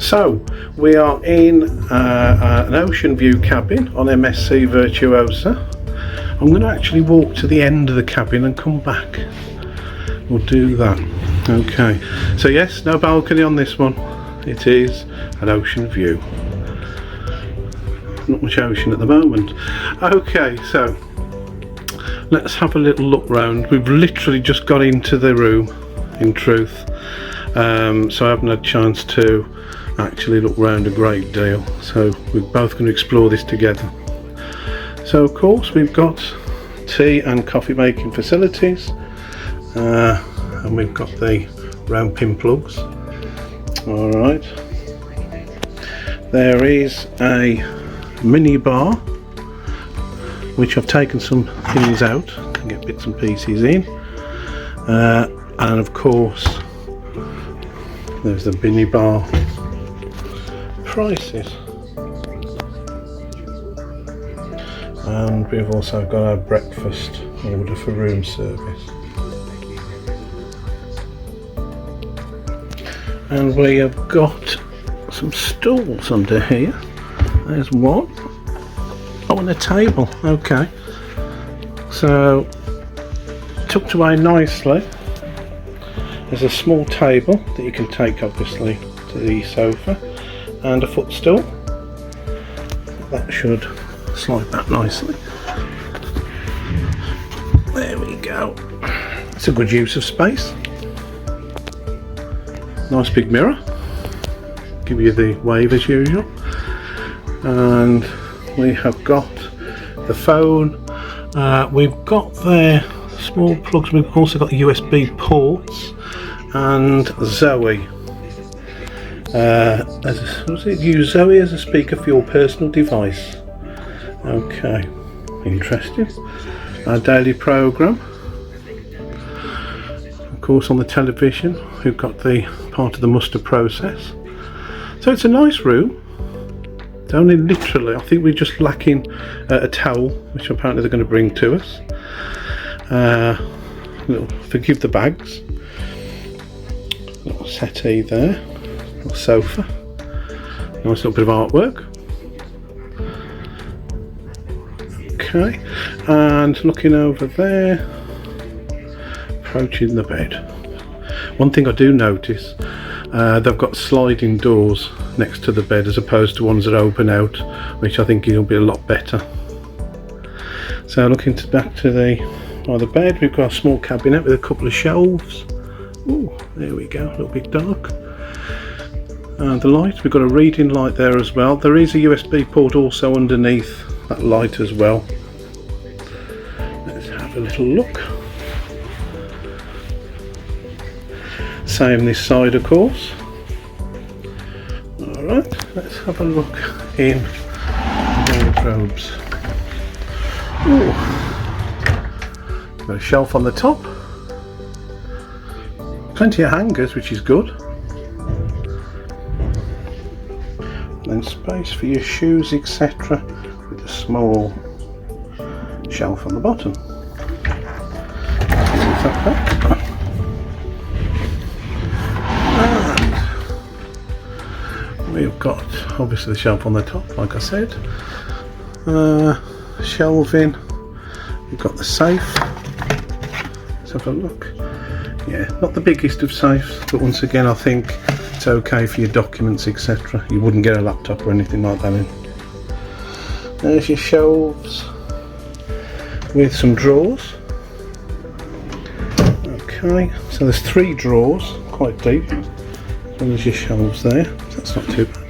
So we are in an ocean view cabin on MSC Virtuosa. I'm going to actually walk to the end of the cabin and come back. We'll do that. Okay, so yes, no balcony on this one. It is an ocean view. Not much ocean at the moment. Okay, so let's have a little look round. We've literally just got into the room, in truth, so I haven't had a chance to actually look round a great deal. So we're both going to explore this together. So of course we've got tea and coffee making facilities, and we've got the round pin plugs. All right. There is a mini bar, which I've taken some things out and get bits and pieces in, and of course there's the mini bar prices, and we've also got our breakfast order for room service, and we have got some stools under here. There's one. Oh, and a table. Okay, so tucked away nicely, there's a small table that you can take obviously to the sofa, and a footstool that should slide back nicely. There we go. It's a good use of space. Nice big mirror, give you the wave as usual, and we have got the phone. We've got the small plugs. We've also got USB ports and Zoe. Use Zoe as a speaker for your personal device. Okay, interesting. Our daily programme. Of course, on the television, we've got the part of the muster process. So it's a nice room. Only literally, I think we're just lacking a towel, which apparently they're going to bring to us. Forgive the bags. Little settee there, little sofa, nice little bit of artwork. Okay, and looking over there, approaching the bed. One thing I do notice, they've got sliding doors next to the bed as opposed to ones that open out, which I think will be a lot better. So looking back to the bed, we've got a small cabinet with a couple of shelves. Ooh, there we go, a little bit dark. And the light, we've got a reading light there as well. There is a USB port also underneath that light as well. Let's have a little look. Same this side, of course. Alright, let's have a look in the wardrobes. Ooh. Got a shelf on the top. Plenty of hangers, which is good. And then space for your shoes, etc. with a small shelf on the bottom. We've got obviously the shelf on the top, like I said. Shelving. We've got the safe. Let's have a look. Yeah, not the biggest of safes, but once again I think it's okay for your documents, etc. You wouldn't get a laptop or anything like that in. There's your shelves with some drawers. Okay, so there's 3 drawers, quite deep. And there's your shelves there, so that's not too bad.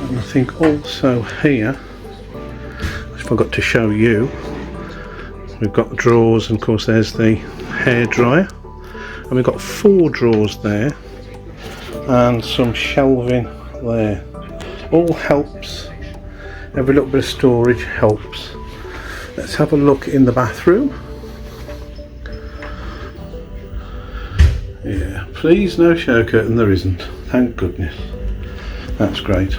And I think also here, which I forgot to show you, we've got drawers, and of course there's the hairdryer, and we've got 4 drawers there, and some shelving there. All helps, every little bit of storage helps. Let's have a look in the bathroom. Yeah, please no shower curtain, there isn't, thank goodness. That's great.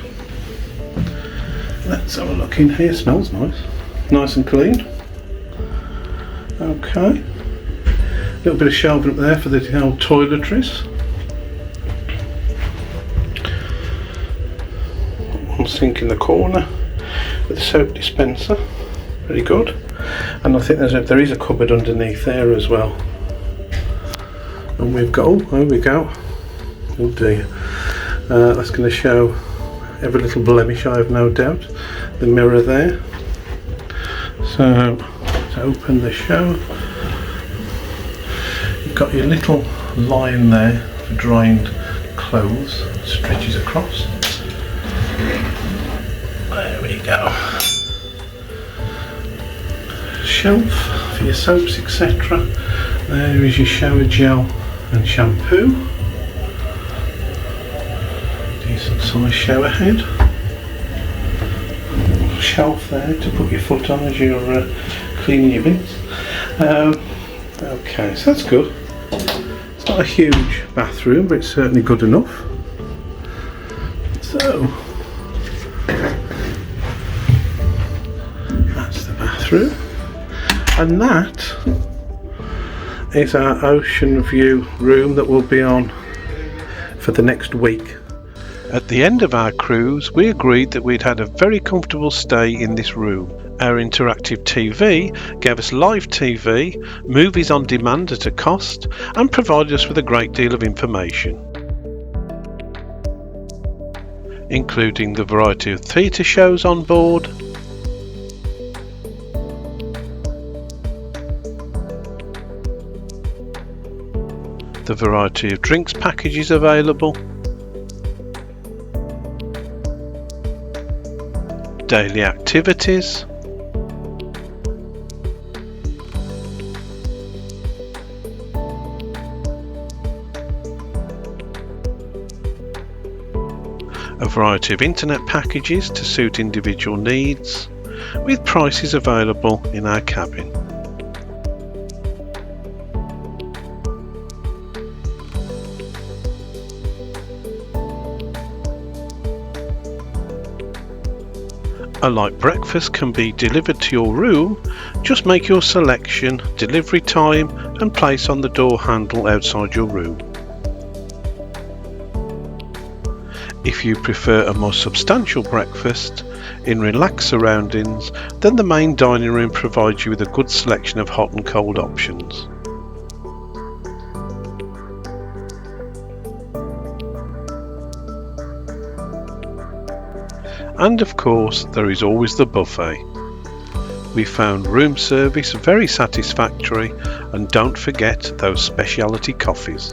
Let's have a look in here, smells nice. Nice and clean. Okay. little bit of shelving up there for the old toiletries. One sink in the corner with a soap dispenser, very good. And I think there is a cupboard underneath there as well. And we've got, oh, there we go. Oh dear. That's going to show every little blemish, I have no doubt. The mirror there. So let's open the show. You've got your little line there for drying clothes, stretches across. There we go. Shelf for your soaps, etc. There is your shower gel and shampoo. Decent size shower head. Shelf there to put your foot on as you're cleaning your bits. Okay, so that's good. It's not a huge bathroom, but it's certainly good enough. So that's the bathroom, and that is our ocean view room that will be on for the next week. At the end of our cruise, we agreed that we'd had a very comfortable stay in this room. Our interactive TV gave us live TV, movies on demand at a cost, and provided us with a great deal of information, including the variety of theatre shows on board, the variety of drinks packages available, daily activities, a variety of internet packages to suit individual needs, with prices available in our cabin. A light breakfast can be delivered to your room. Just make your selection, delivery time and place on the door handle outside your room. If you prefer a more substantial breakfast in relaxed surroundings, then the main dining room provides you with a good selection of hot and cold options. And of course, there is always the buffet. We found room service very satisfactory, and don't forget those specialty coffees.